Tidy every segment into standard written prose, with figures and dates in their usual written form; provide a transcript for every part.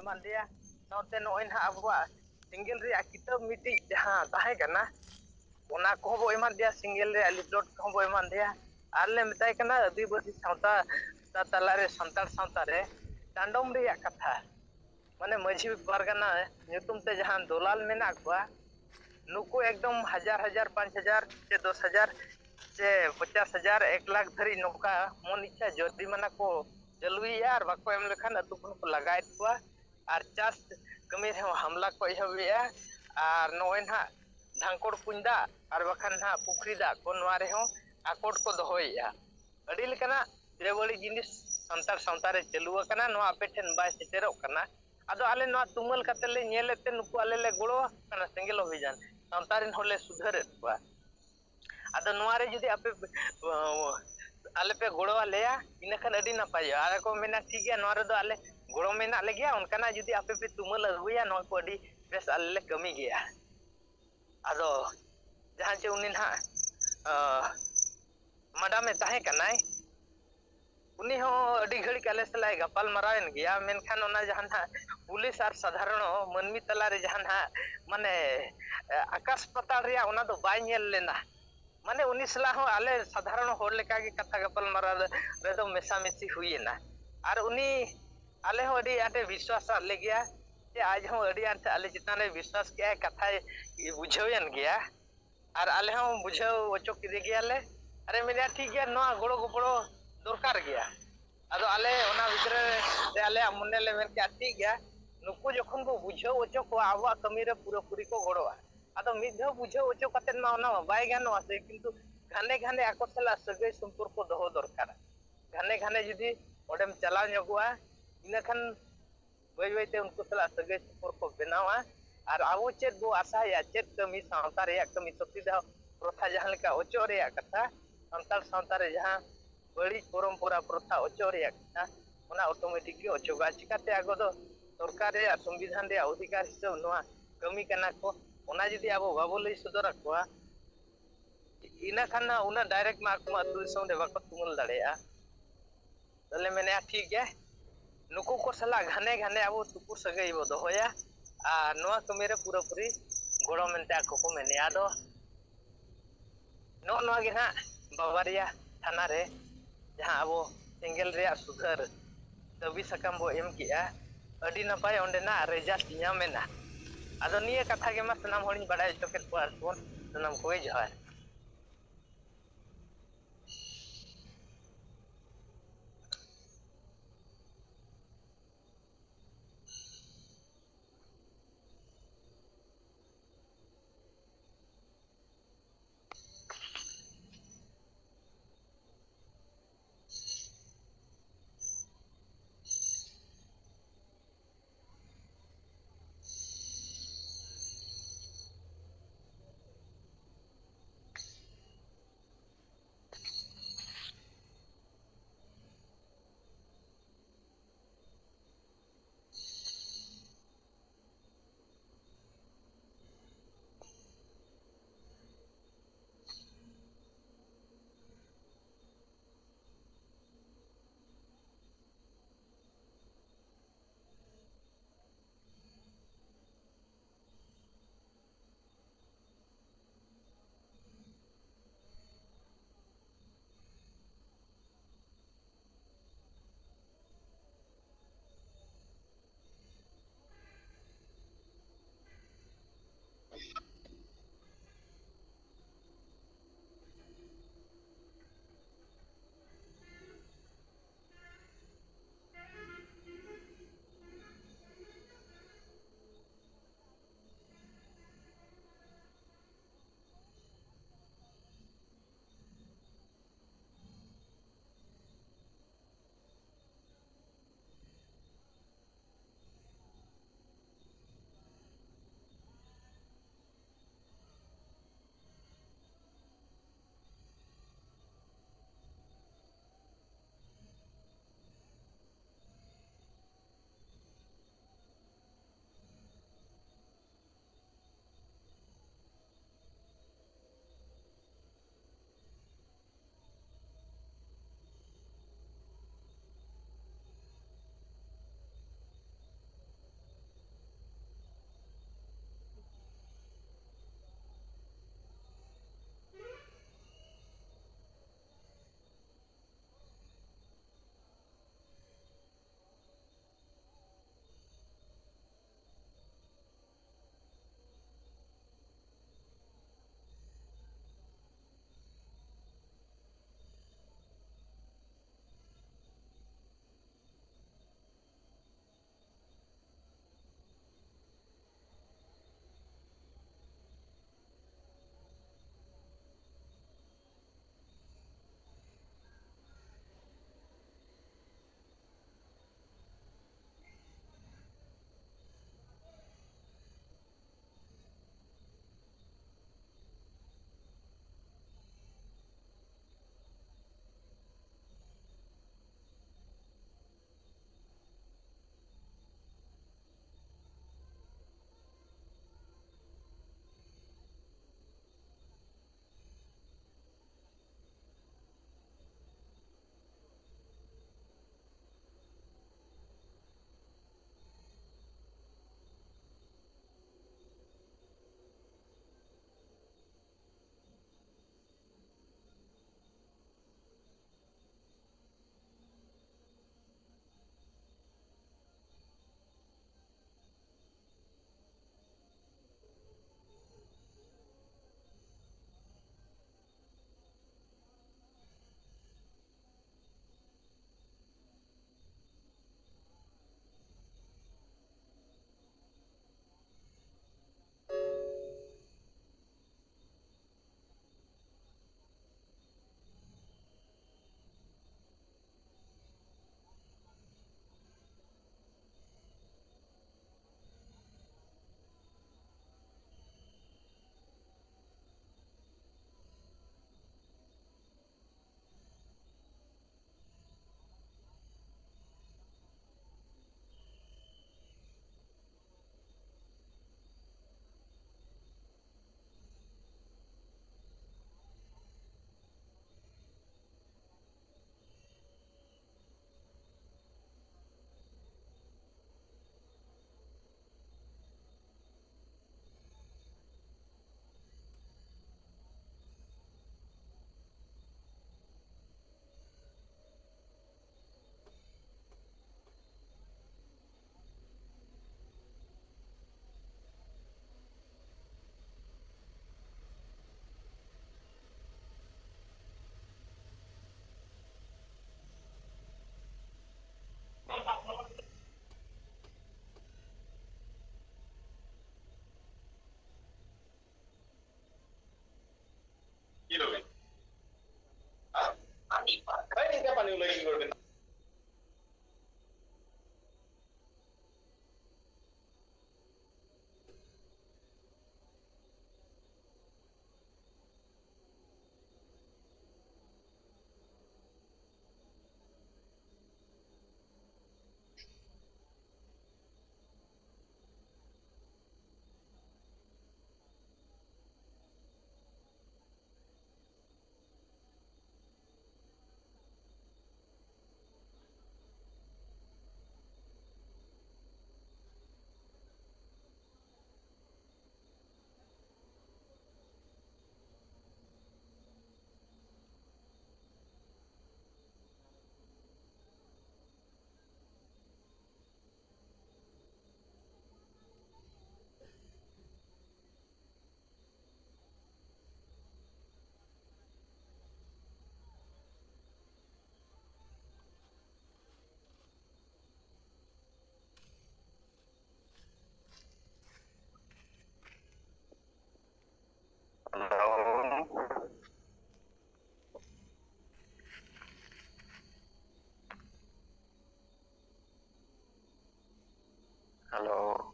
ᱮᱢᱟᱱ ᱫᱮᱭᱟ ᱥᱟᱶᱛᱮ ᱱᱚᱜᱼᱚᱭ ᱱᱟᱦᱟᱜ ᱟᱵᱚᱣᱟᱜ ᱥᱮᱸᱜᱮᱞ ᱨᱮᱭᱟᱜ ᱠᱤᱛᱟᱹᱵ ᱢᱤᱫᱴᱤᱡ ᱡᱟᱦᱟᱸ ᱛᱟᱦᱮᱸ ᱠᱟᱱᱟ ᱚᱱᱟ ᱠᱚᱦᱚᱸ ᱵᱚ ᱮᱢᱟᱫᱮᱭᱟ, ᱥᱮᱸᱜᱮᱞ ᱨᱮᱭᱟᱜ ᱞᱤᱯᱞᱚᱴ ᱠᱚᱦᱚᱸ ᱵᱚ ᱮᱢᱟᱫᱮᱭᱟ ᱟᱨ ᱞᱮ ᱢᱮᱛᱟᱭ ᱠᱟᱱᱟ ᱟᱹᱫᱤᱵᱟᱹᱥᱤ ᱥᱟᱶᱛᱟ ᱛᱟᱞᱟᱨᱮ ᱥᱟᱱᱛᱟᱲ ᱥᱟᱶᱛᱟ ᱨᱮ ᱰᱟᱸᱰᱚᱢ ᱨᱮᱭᱟᱜ ᱠᱟᱛᱷᱟ ᱢᱟᱱᱮ ᱢᱟᱺᱡᱷᱤ ᱯᱟᱨᱜᱟᱱᱟ ᱧᱩᱛᱩᱢ ᱛᱮ ᱡᱟᱦᱟᱸ ᱫᱚᱞᱟᱞ ᱢᱮᱱᱟᱜ ᱠᱚᱣᱟ ᱱᱩᱠᱩ ᱮᱠᱫᱚᱢ ᱦᱟᱡᱟᱨ ᱦᱟᱡᱟᱨ 5,000 ᱥᱮ 10,000 ᱥᱮ 50,000 1,00,000 ᱫᱷᱟᱹᱨᱤᱡ ᱱᱚᱝᱠᱟ ᱢᱚᱱ ᱤᱪᱪᱷᱟ ᱡᱚᱨᱤᱢᱟᱱᱟ ᱠᱚ ᱪᱟᱹᱞᱩᱭᱮᱫᱼᱟ ᱟᱨ ᱵᱟᱠᱚ ᱮᱢ ᱞᱮᱠᱷᱟᱱ ᱟᱹᱛᱩ ᱠᱷᱚᱱ ᱠᱚ ᱞᱟᱜᱟᱭᱮᱫ ᱠᱚᱣᱟ ᱟᱨ ᱪᱟᱥ ᱠᱟᱹᱢᱤ ᱨᱮᱦᱚᱸ ᱦᱟᱢᱞᱟ ᱠᱚ ᱮᱦᱚᱵᱮᱜᱼᱟ ᱟᱨ ᱱᱚᱜᱼᱚᱭ ᱱᱟᱦᱟᱜ ᱰᱷᱟᱝᱠᱚᱲ ᱠᱩᱧ ᱫᱟᱜ ᱟᱨ ᱵᱟᱠᱷᱟᱱ ᱱᱟᱦᱟᱜ ᱯᱩᱠᱷᱨᱤ ᱫᱟᱜ ᱠᱚ ᱱᱚᱣᱟ ᱨᱮᱦᱚᱸ ᱟᱠᱚᱴ ᱠᱚ ᱫᱚᱦᱚᱭᱮᱫᱼᱟ᱾ ᱟᱹᱰᱤ ᱞᱮᱠᱟᱱᱟᱜ ᱵᱮᱵᱟᱹᱲᱤᱡ ᱡᱤᱱᱤᱥ ᱥᱟᱱᱛᱟᱲ ᱥᱟᱶᱛᱟ ᱨᱮ ᱪᱟᱹᱞᱩ ᱟᱠᱟᱱᱟ, ᱱᱚᱣᱟ ᱟᱯᱮ ᱴᱷᱮᱱ ᱵᱟᱭ ᱥᱮᱴᱮᱨᱚᱜ ᱠᱟᱱᱟ᱾ ᱟᱫᱚ ᱟᱞᱮ ᱱᱚᱣᱟ ᱛᱩᱢᱟᱹᱞ ᱠᱟᱛᱮ ᱞᱮ ᱧᱮᱞᱮᱫ ᱛᱮ ᱱᱩᱠᱩ ᱟᱞᱮ ᱞᱮ ᱜᱚᱲᱚ ᱠᱟᱱᱟ ᱥᱮᱸᱜᱮᱞ ᱚᱵᱷᱤᱡᱟᱱ ᱥᱟᱶᱛᱟ ᱨᱮᱱ ᱦᱚᱲᱞᱮ ᱥᱩᱫᱷᱟᱹᱨᱮᱫ ᱠᱚᱣᱟ᱾ ᱟᱫᱚ ᱱᱚᱣᱟ ᱨᱮ ᱡᱩᱫᱤ ᱟᱯᱮ ᱟᱞᱮ ᱯᱮ ᱜᱚᱲᱚ ᱟᱞᱮᱭᱟ ᱤᱱᱟᱹᱠᱷᱟᱱ ᱟᱹᱰᱤ ᱱᱟᱯᱟᱭᱚᱜᱼᱟ ᱟᱨ ᱠᱚ ᱢᱮᱱᱟ ᱴᱷᱤᱠ ᱜᱮᱭᱟ ᱱᱚᱣᱟ ᱨᱮᱫᱚ ᱟᱞᱮ ᱜᱚᱲᱚ ᱢᱮᱱᱟᱜ ᱞᱮᱜᱮᱭᱟ ᱚᱱᱠᱟᱱᱟᱜ ᱡᱩᱫᱤ ᱟᱯᱮ ᱯᱮ ᱛᱩᱢᱟᱹᱞ ᱟᱹᱜᱩᱭᱟ ᱱᱚᱣᱟ ᱠᱚ ᱟᱹᱰᱤ ᱵᱮᱥ ᱟᱞᱮ ᱞᱮ ᱠᱟᱹᱢᱤ ᱜᱮᱭᱟ᱾ ᱟᱫᱚ ᱡᱟᱦᱟᱸ ᱪᱮ ᱩᱱᱤ ᱱᱟᱦᱟᱜ ᱢᱟᱰᱟᱢᱮ ᱛᱟᱦᱮᱸ ᱠᱟᱱᱟᱭ ᱩᱱᱤ ᱦᱚᱸ ᱟᱹᱰᱤ ᱜᱷᱟᱹᱲᱤᱡ ᱟᱞᱮ ᱥᱟᱞᱟᱜ ᱜᱟᱯᱟᱞ ᱢᱟᱨᱟᱣᱮᱱ ᱜᱮᱭᱟ, ᱢᱮᱱᱠᱷᱟᱱ ᱚᱱᱟ ᱡᱟᱦᱟᱸ ᱱᱟᱦᱟᱜ ᱯᱩᱞᱤᱥ ᱟᱨ ᱥᱟᱫᱷᱟᱨᱚᱱ ᱢᱟᱹᱱᱢᱤ ᱛᱟᱞᱟᱨᱮ ᱡᱟᱦᱟᱸ ᱱᱟᱦᱟᱜ ᱢᱟᱱᱮ ᱟᱠᱟᱥ ᱯᱟᱛᱟᱞ ᱨᱮᱭᱟᱜ ᱚᱱᱟ ᱫᱚ ᱵᱟᱭ ᱧᱮᱞ ᱞᱮᱱᱟ᱾ ᱢᱟᱱᱮ ᱩᱱᱤ ᱥᱟᱞᱟᱜ ᱦᱚᱸ ᱟᱞᱮ ᱥᱟᱫᱷᱟᱨᱚᱱ ᱦᱚᱲ ᱞᱮᱠᱟᱜᱮ ᱠᱟᱛᱷᱟ ᱜᱟᱯᱟᱞᱢᱟᱨᱟᱣ ᱨᱮᱫᱚ ᱢᱮᱥᱟᱢᱤᱥᱤ ᱦᱩᱭᱮᱱᱟ ᱟᱨ ᱩᱱᱤ ᱟᱞᱮ ᱦᱚᱸ ᱟᱹᱰᱤ ᱟᱸᱴᱮ ᱵᱤᱥᱣᱟᱥᱟᱫ ᱞᱮᱜᱮᱭᱟ ᱡᱮ ᱟᱡ ᱦᱚᱸ ᱟᱹᱰᱤ ᱟᱸᱴ ᱟᱞᱮ ᱪᱮᱛᱟᱱ ᱨᱮ ᱵᱤᱥᱣᱟᱥ ᱠᱮᱜᱼᱟᱭ ᱠᱟᱛᱷᱟᱭ ᱵᱩᱡᱷᱟᱹᱣᱮᱱ ᱜᱮᱭᱟ ᱟᱨ ᱟᱞᱮ ᱦᱚᱸ ᱵᱩᱡᱷᱟᱹᱣ ᱦᱚᱪᱚ ᱠᱮᱫᱮ ᱜᱮᱭᱟᱞᱮ ᱟᱨᱮ ᱢᱮᱱᱮᱫᱼᱟ ᱴᱷᱤᱠ ᱜᱮᱭᱟ ᱱᱚᱣᱟ ᱜᱚᱲᱚ ᱜᱚᱯᱚᱲᱚ ᱫᱚᱨᱠᱟᱨ ᱜᱮᱭᱟ᱾ ᱟᱫᱚ ᱟᱞᱮ ᱚᱱᱟ ᱵᱷᱤᱛᱨᱤ ᱨᱮ ᱟᱞᱮᱭᱟᱜ ᱢᱚᱱᱮ ᱞᱮ ᱢᱮᱱ ᱠᱮᱜᱼᱟ ᱴᱷᱤᱠ ᱜᱮᱭᱟ ᱱᱩᱠᱩ ᱡᱚᱠᱷᱚᱱ ᱵᱚ ᱵᱩᱡᱷᱟᱹᱣ ᱦᱚᱪᱚ ᱠᱚᱣᱟ ᱟᱵᱚᱣᱟᱜ ᱠᱟᱹᱢᱤᱨᱮ ᱯᱩᱨᱟᱹᱯᱩᱨᱤ ᱠᱚ ᱜᱚᱲᱚᱜᱼᱟ᱾ ᱟᱫᱚ ᱢᱤᱫ ᱫᱷᱟᱣ ᱵᱩᱡᱷᱟᱹᱣ ᱦᱚᱪᱚ ᱠᱟᱛᱮᱫ ᱢᱟ ᱚᱱᱟ ᱢᱟ ᱵᱟᱭ ᱜᱟᱱᱚᱜᱼᱟ ᱥᱮ, ᱠᱤᱱᱛᱩ ᱜᱷᱟᱱᱮ ᱜᱷᱟᱱᱮ ᱟᱠᱚ ᱥᱟᱞᱟᱜ ᱥᱟᱹᱜᱟᱹᱭ ᱥᱚᱢᱯᱚᱨᱠᱚ ᱫᱚᱦᱚ ᱫᱚᱨᱠᱟᱨ᱾ ᱜᱷᱟᱱᱮ ᱜᱷᱟᱱᱮ ᱡᱩᱫᱤ ᱚᱸᱰᱮᱢ ᱪᱟᱞᱟᱣ ᱧᱚᱜᱚᱜᱼᱟ ᱤᱱᱟᱹᱠᱷᱟᱱ ᱵᱟᱹᱭ ᱵᱟᱹᱭᱛᱮ ᱩᱱᱠᱩ ᱥᱟᱞᱟᱜ ᱥᱟᱹᱜᱟᱹᱭ ᱥᱚᱢᱯᱚᱨᱠᱚ ᱵᱮᱱᱟᱣᱟ ᱟᱨ ᱟᱵᱚ ᱪᱮᱫ ᱵᱚ ᱟᱥᱟᱭᱮᱫᱼᱟ ᱪᱮᱫ ᱠᱟᱹᱢᱤ ᱥᱟᱶᱛᱟ ᱨᱮᱭᱟᱜ ᱠᱟᱹᱢᱤ ᱥᱚᱛᱤ ᱫᱟᱦᱚ ᱯᱨᱚᱛᱷᱟ ᱡᱟᱦᱟᱸ ᱞᱮᱠᱟ ᱚᱪᱚᱜ ᱨᱮᱭᱟᱜ ᱠᱟᱛᱷᱟ ᱥᱟᱱᱛᱟᱲ ᱥᱟᱶᱛᱟ ᱨᱮ ᱡᱟᱦᱟᱸ ᱵᱟᱹᱲᱤᱡ ᱯᱚᱨᱚᱢᱯᱚᱨᱟ ᱯᱨᱚᱛᱷᱟ ᱚᱪᱚᱜ ᱨᱮᱭᱟᱜ ᱠᱟᱛᱷᱟ ᱚᱱᱟ ᱚᱴᱳᱢᱮᱴᱤᱠ ᱜᱮ ᱚᱪᱚᱜᱚᱜᱼᱟ᱾ ᱪᱤᱠᱟᱛᱮ ᱟᱵᱚ ᱫᱚ ᱥᱚᱨᱠᱟᱨ ᱨᱮᱭᱟᱜ ᱥᱚᱝᱵᱤᱫᱷᱟᱱ ᱨᱮᱭᱟᱜ ᱚᱫᱷᱤᱠᱟᱨ ᱦᱤᱥᱟᱹᱵ ᱱᱚᱣᱟ ᱠᱟᱹᱢᱤ ᱠᱟᱱᱟ ᱠᱚ, ᱚᱱᱟ ᱡᱩᱫᱤ ᱟᱵᱚ ᱵᱟᱵᱚ ᱞᱟᱹᱭ ᱥᱚᱫᱚᱨ ᱟᱠᱚᱣᱟ ᱤᱱᱟᱹ ᱠᱷᱟᱱ ᱩᱱᱟᱹᱜ ᱰᱟᱭᱨᱮᱠᱴ ᱢᱟ ᱟᱠᱚ ᱟᱹᱛᱩ ᱫᱤᱥᱚᱢ ᱨᱮ ᱵᱟᱠᱚ ᱛᱩᱢᱟᱹᱞ ᱫᱟᱲᱮᱭᱟᱜᱼᱟ᱾ ᱛᱟᱦᱚᱞᱮ ᱢᱮᱱᱮᱫᱼᱟ ᱴᱷᱤᱠ ᱜᱮᱭᱟ ᱱᱩᱠᱩ ᱠᱚ ᱥᱟᱞᱟᱜ ᱜᱷᱟᱱᱮ ᱜᱷᱟᱱᱮ ᱟᱵᱚ ᱥᱩᱯᱩᱨ ᱥᱟᱹᱜᱟᱹᱭ ᱵᱚ ᱫᱚᱦᱚᱭᱟ ᱟᱨ ᱱᱚᱣᱟ ᱠᱟᱹᱢᱤᱨᱮ ᱯᱩᱨᱟᱹᱯᱩᱨᱤ ᱜᱚᱲᱚ ᱢᱮᱱᱛᱮ ᱟᱠᱚ ᱠᱚ ᱢᱮᱱᱮᱜᱼᱟ᱾ ᱟᱫᱚ ᱱᱚᱜᱼᱚ ᱱᱚᱣᱟ ᱜᱮ ᱱᱟᱦᱟᱜ ᱵᱟᱵᱟᱨᱤᱭᱟ ᱛᱷᱟᱱᱟ ᱨᱮ ᱡᱟᱦᱟᱸ ᱟᱵᱚ ᱥᱮᱸᱜᱮᱞ ᱨᱮᱭᱟᱜ ᱥᱩᱫᱷᱟᱹᱨ ᱫᱟᱹᱵᱤ ᱥᱟᱠᱟᱢ ᱵᱚ ᱮᱢ ᱠᱮᱜᱼᱟ ᱟᱹᱰᱤ ᱱᱟᱯᱟᱭ ᱚᱸᱰᱮᱱᱟᱜ ᱨᱮᱡᱟᱞᱴ ᱧᱟᱢᱮᱱᱟ᱾ ᱟᱫᱚ ᱱᱤᱭᱟᱹ ᱠᱟᱛᱷᱟ ᱜᱮ ᱢᱟ ᱥᱟᱱᱟᱢ ᱦᱚᱲᱤᱧ ᱵᱟᱰᱟᱭ ᱦᱚᱪᱚ ᱠᱮᱫ ᱠᱚᱣᱟ ᱥᱟᱱᱟᱢ ᱠᱚᱜᱮ ᱡᱚᱦᱟᱨ᱾ Halo.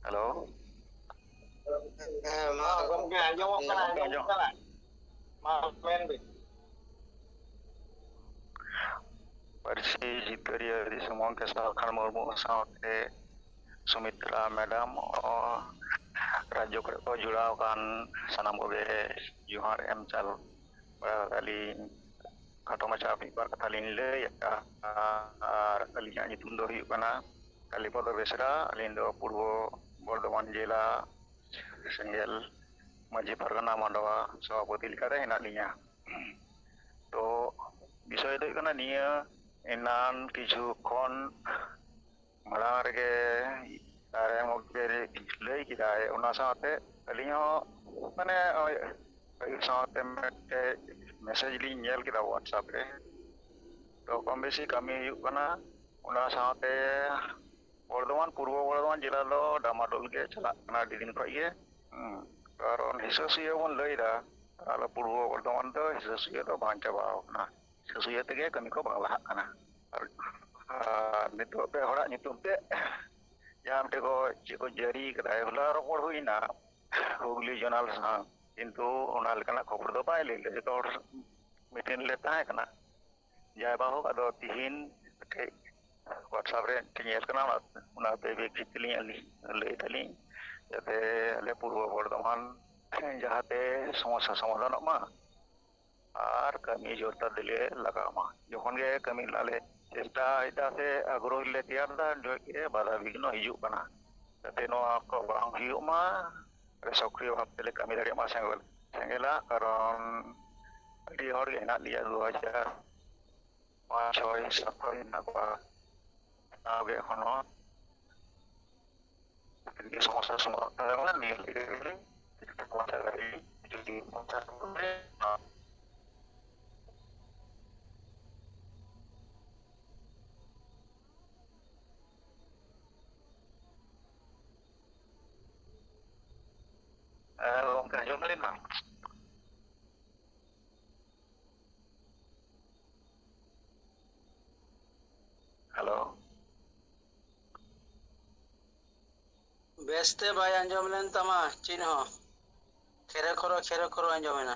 Halo. Ma gomke anjomok kana ma men be Persi Jitoria di semua kesal Murmu sampai Sumitra Madam Rajo ko julaw kan sanam koge Johar M Chal kali kato macha bar kata lin le ya kali nya nyutum do huyuk kana kali podo besra alin do Purbo Bordhoman jela Senggel Maji Pargana Mandawa Sabapati likada henak linya to বিষয় itu kana niya enan কিছু kon malang rege are mokere lay kidai ona saate alinyo mane saate message li nyel kita WhatsApp re to kom besi kami huyuk kana ona saate Bordhoman Purbo Bordhoman jela lo Damadol ge chalak kana didin ko ye karon hisosiyo mon lay da ala Purbo Bordhoman do hisosiyo do bang chabaw na sesuai tege kami ko bang lahak kana nito pe horak nyutum te jam te ko chiko jari kadai hola ropor huina Hugli Journal sa kintu ona lekana khobor do pai le je to meeting le tahe kana jai bahu ado tihin ke WhatsApp re tinyel kana ona bebe kitli ali le tali jate le Purbo Bordhoman jahate समस्या समाधान ma আর kami jorta dile lagama jokhon ge kami lale chesta ita se agroh le tiar da jo ke bada bigno hijuk kana tate no ko bang hiu ma resokri bhab tele kami dari ma sengela karon di hor ge na liya 2005 sapoi na ba age hono ini সমস্যা সমাধান নিয়ে কথা গাড়ি যদি কথা বলে gongke anjom lin bang halo beste bay anjom len tama chinho khere khoro anjomena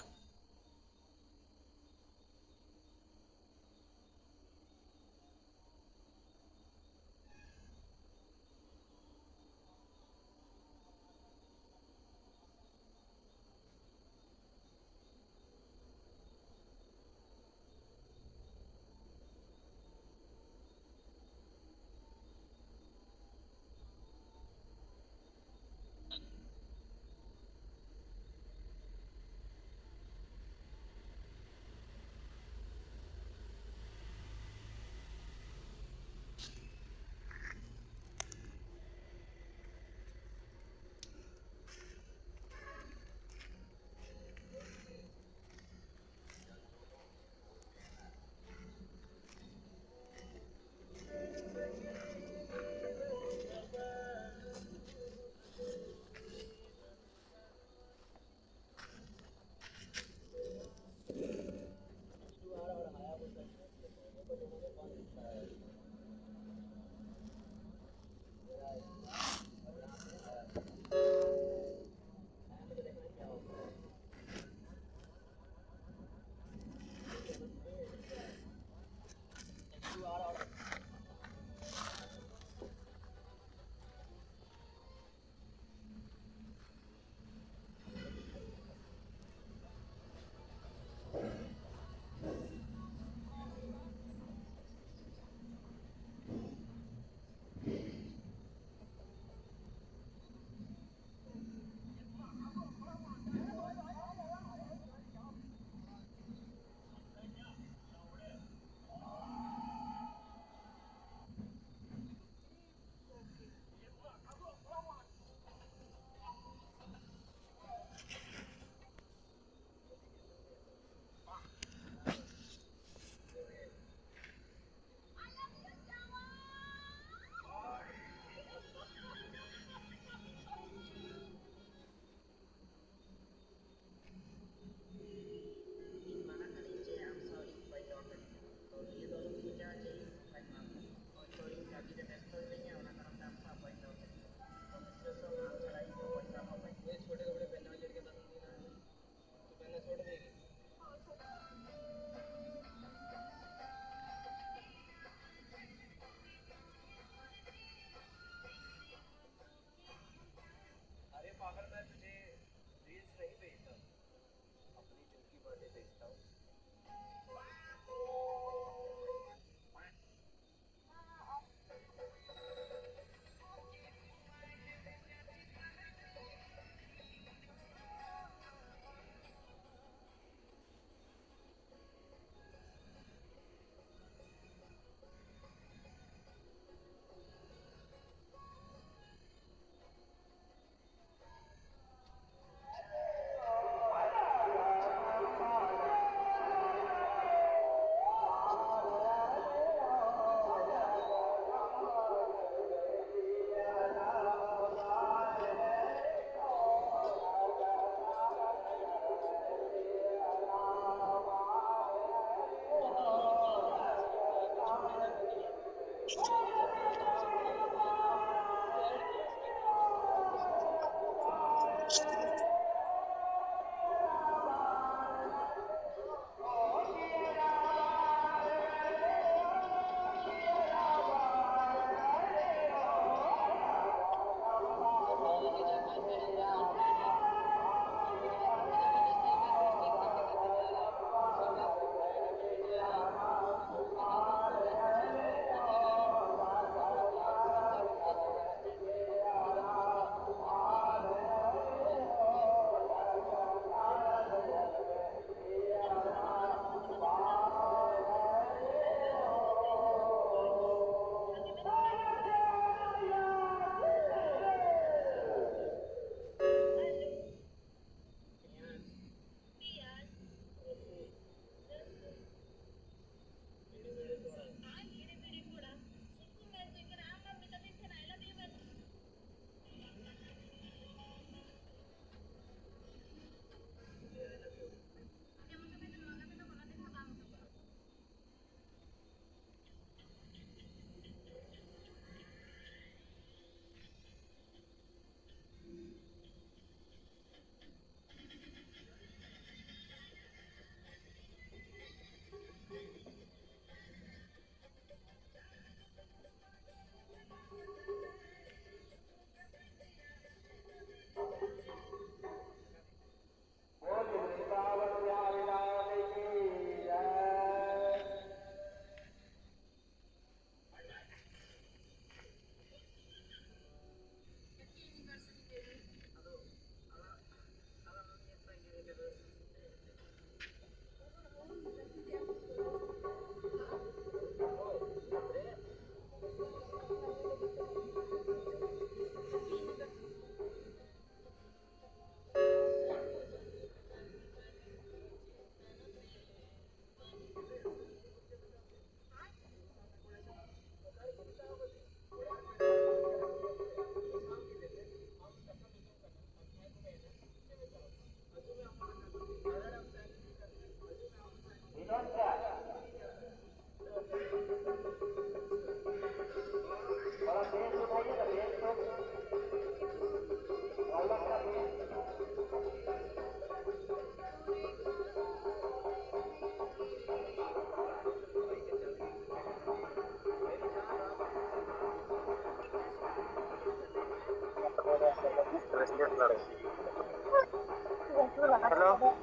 Hello.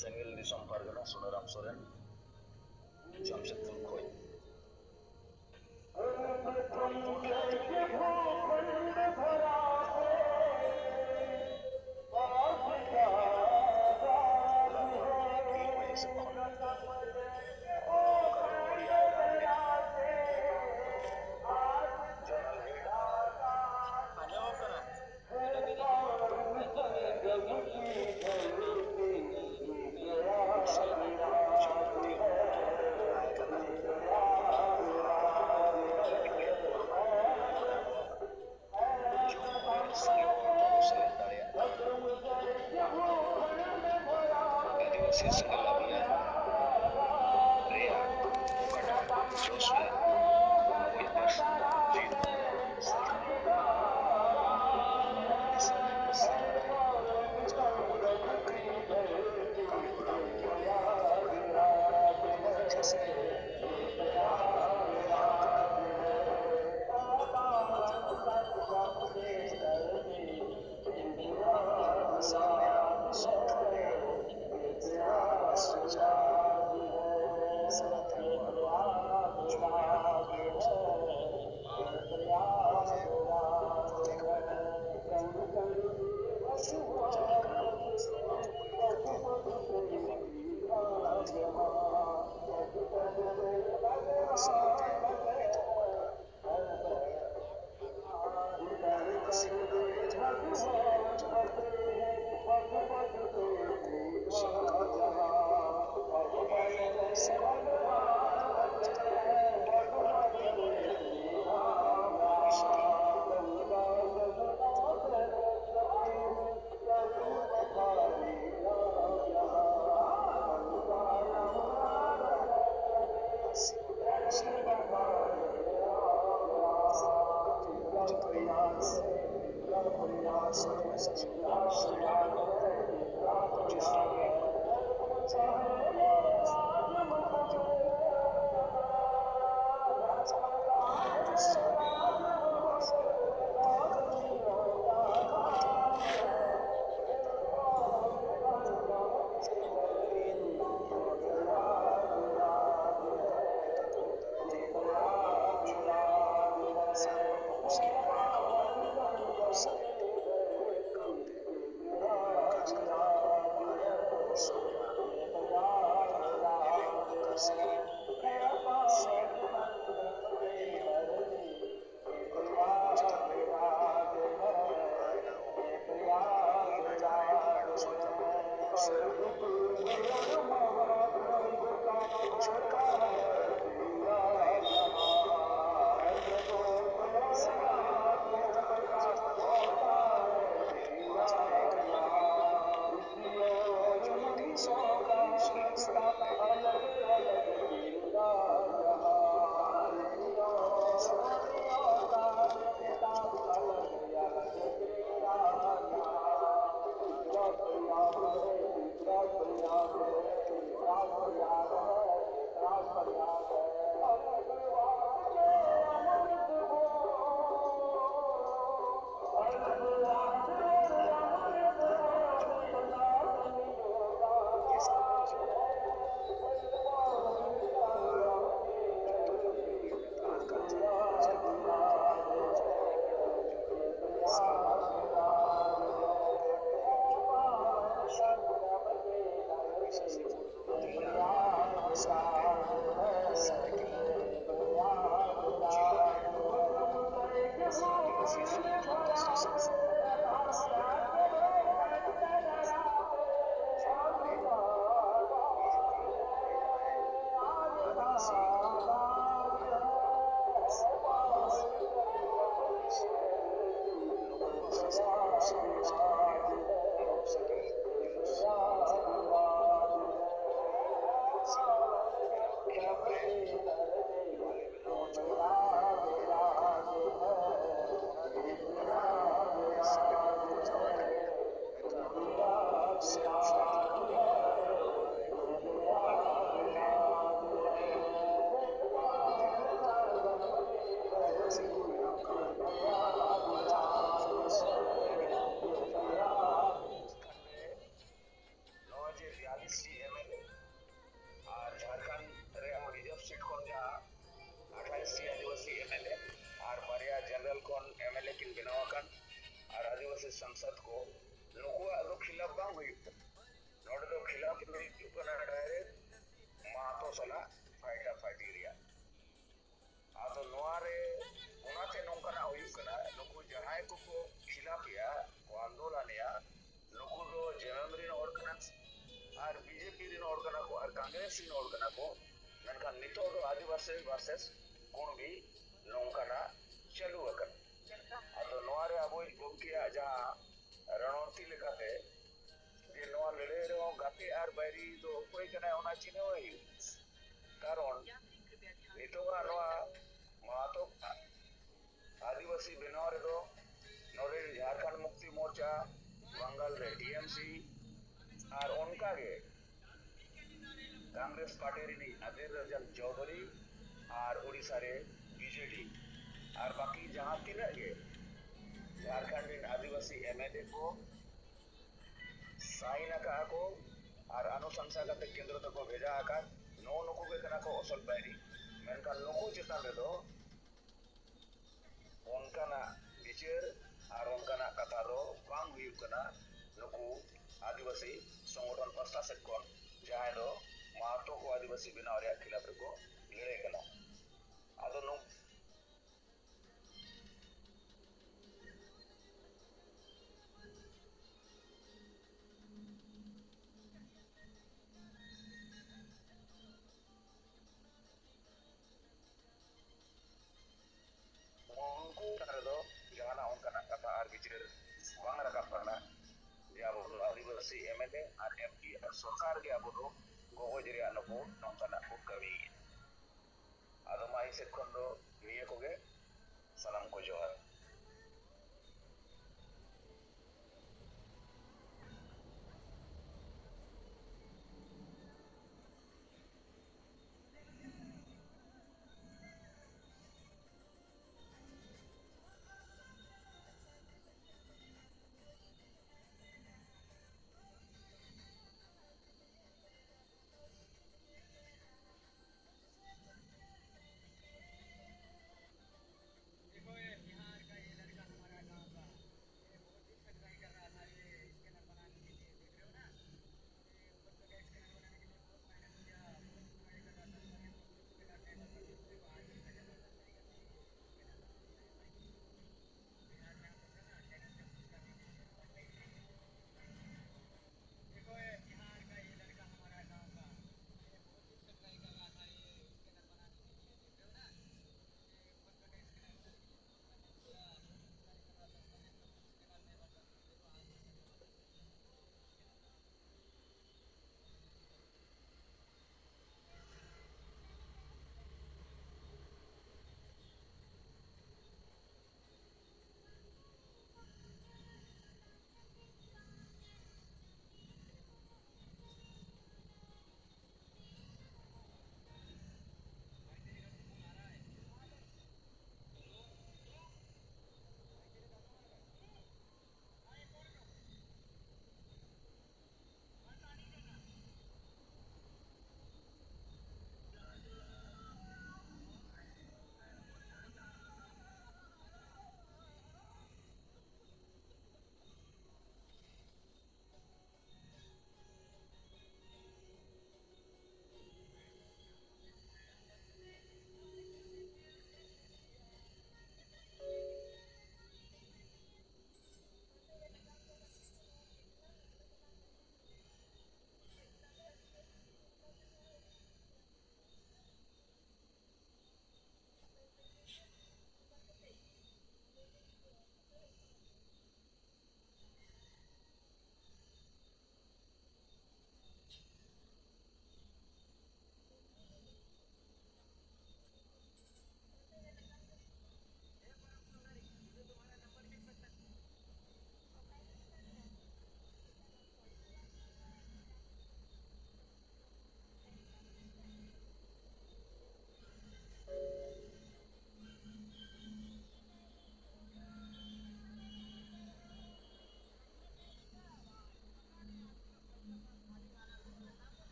Sengil Disam Pargana Sunaram Soren Jamshedpur Khoi को नुकुआ खिलाफ बांग हुई नोड दो खिलाफ हुई कना डायरेक्ट मातो सला फाइटा फाइटिरिया आदो नोआरे उनाते नोंकना हुई कना नुकु जहाय को खिलाफ या को आंदोलन या नुकु दो जेएम रिन और कना और बीजेपी रिन और कना को और कांग्रेस रिन और कना को मेनखान नितो दो आदिवासी वर्सेस कुणबी नोंकना चलू अकन आदो नोआरे अबो गोमकिया जहां रणोंती लेकाते जे नोआ लड़े रो गाते आर बायरी दो कोई कना ओना चिनो ही कारण नितोगा नोआ मातो आदिवासी बेनाव रेदो नोरे झारखंड मुक्ति मोर्चा बंगाल रे टीएमसी और उनका गे कांग्रेस पार्टी री अधीर रंजन चौधरी और उड़ीसा रे बीजेडी और बाकी जहां तीन गे झारखंड रे आदिवासी एमएलए को साइन का को और अनुशंसा करते केंद्र तक को भेजा आकर नो नुकु के कना को असल बैरी मेनका नुकु चेतन रे दो उनका विचार और उनका कथा दो बांग हुई कना नुकु आदिवासी संगठन पास्टा से कोन जहां दो मातो को आदिवासी बिना और खिलाफ को लड़े कना आदो नु उनको करे दो जहां उनका कथा और विचार बांग रखा पड़ना जे अब आदिवासी एमएलए और एमपी और सरकार के अब गोगो जरिया नुकु नौकना को कमी आदो माई से खंडो निये को गे सलाम को जोहार देखो ये यहाँ